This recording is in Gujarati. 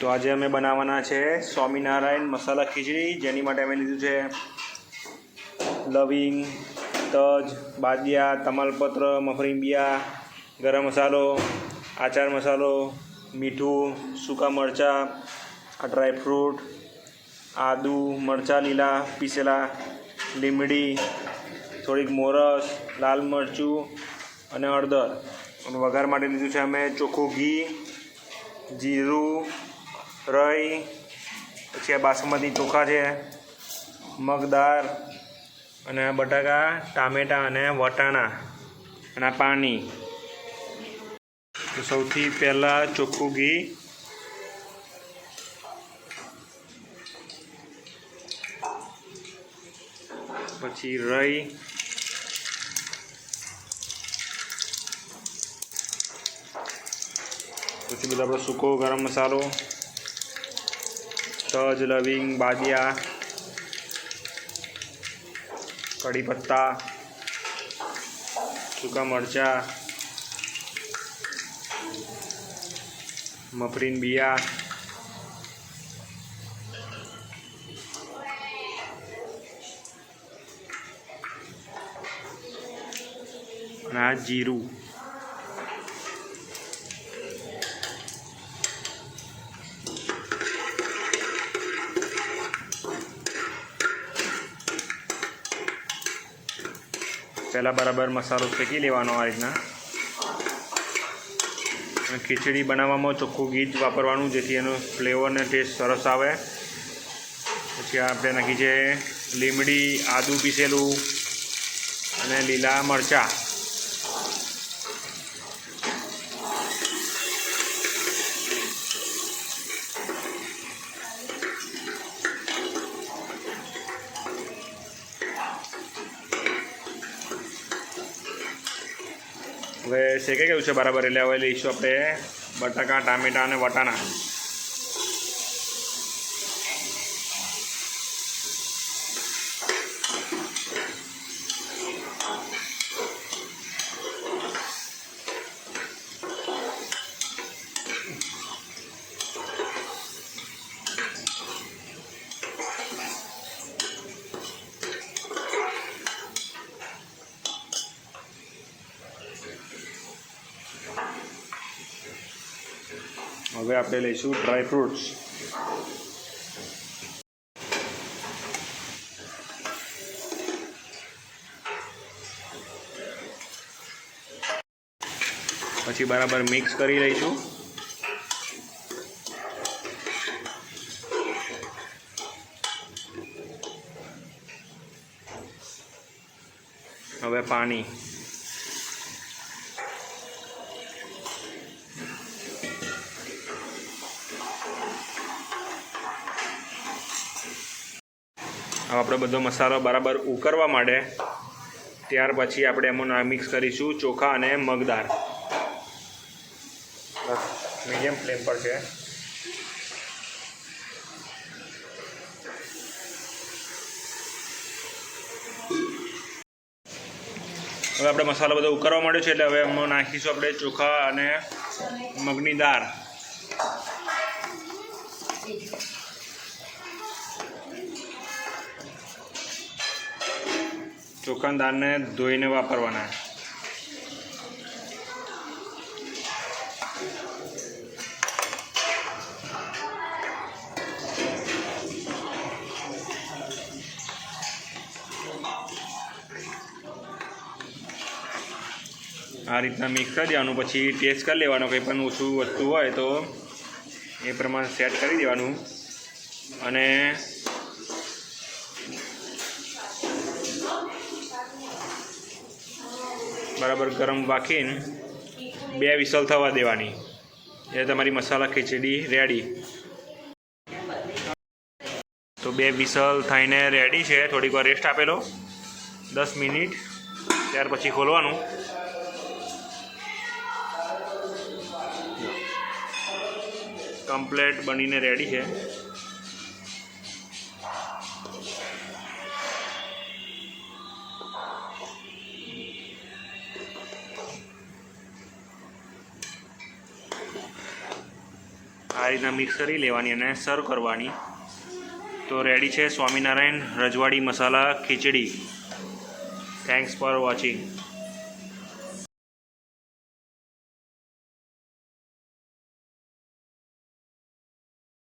તો આજે અમે બનાવવાના છે સ્વામિનારાયણ મસાલા ખીચડી, જેની માટે અમે લીધું છે લવિંગ, તજ, બાદિયા, તમાલપત્ર, મફરી બિયા, ગરમ મસાલો, આચાર મસાલો, મીઠું, સૂકા મરચાં, ડ્રાયફ્રૂટ, આદુ, મરચાં લીલા પીસેલા, લીમડી, થોડીક મોરસ, લાલ મરચું અને હળદર. અને વઘાર માટે લીધું છે અમે ચોખ્ખું ઘી, જીરું, રઈ, પછી આ બાસમતી ચોખા છે, મગદાળ અને બટાકા, ટામેટાં અને વટાણા અને પાણી. તો સૌથી પહેલાં ચોખ્ખું ઘી, પછી રઈ, પછી બધો આપણો સૂકો ગરમ મસાલો, તજ, લવિંગ, બાદિયા, કઢી પત્તા, સૂકા મરચાં, મફરીન બિયા, અને આ જીરું. પહેલાં બરાબર મસાલો શેકી લેવાનો આ રીતના. અને ખીચડી બનાવવામાં ચોખ્ખું ઘી જ વાપરવાનું, જેથી એનો ફ્લેવર અને ટેસ્ટ સરસ આવે. પછી આપણે નાખી છે લીમડી, આદું પીસેલું અને લીલા મરચાં. હવે શેકાઈ ગયું છે બરાબર, એટલે હવે લઈશું આપણે બટાકા, ટામેટાં અને વટાણા. હવે આપણે લઈશું ડ્રાયફ્રૂટ્સ. પછી બરાબર મિક્સ કરી લઈશું. હવે પાણી. હવે આપણે બધો મસાલો બરાબર ઉકળવા માંડે ત્યાર પછી આપણે એમાં મિક્સ કરીશું ચોખા અને મગદાળ. મીડિયમ ફ્લેમ પર છે. હવે આપણે મસાલો બધો ઉકળવા માંડ્યો છે, એટલે હવે એમાં નાખીશું આપણે ચોખા અને મગની દાળ. ચોખાની દાળને ધોઈને વાપરવાના. આ રીતના મિક્સ કરી દેવાનું. પછી ટેસ્ટ કરી લેવાનો, કંઈ પણ ઓછું વધતું હોય તો એ પ્રમાણે સેટ કરી દેવાનું. અને બરાબર ગરમ વાખીને 2 વિસલ થવા દેવાની, એટલે તમારી મસાલા ખીચડી રેડી. તો 2 વિસલ થઈને રેડી છે. થોડીક વાર રેસ્ટ આપેલો 10 મિનિટ, ત્યાર પછી ખોલવાનું. કમ્પ્લેટ બનીને રેડી છે. આ રીતના મિક્સ કરી લેવાની અને સર્વ કરવાની. તો રેડી છે સ્વામિનારાયણ રજવાડી masala khichdi. Thanks for watching.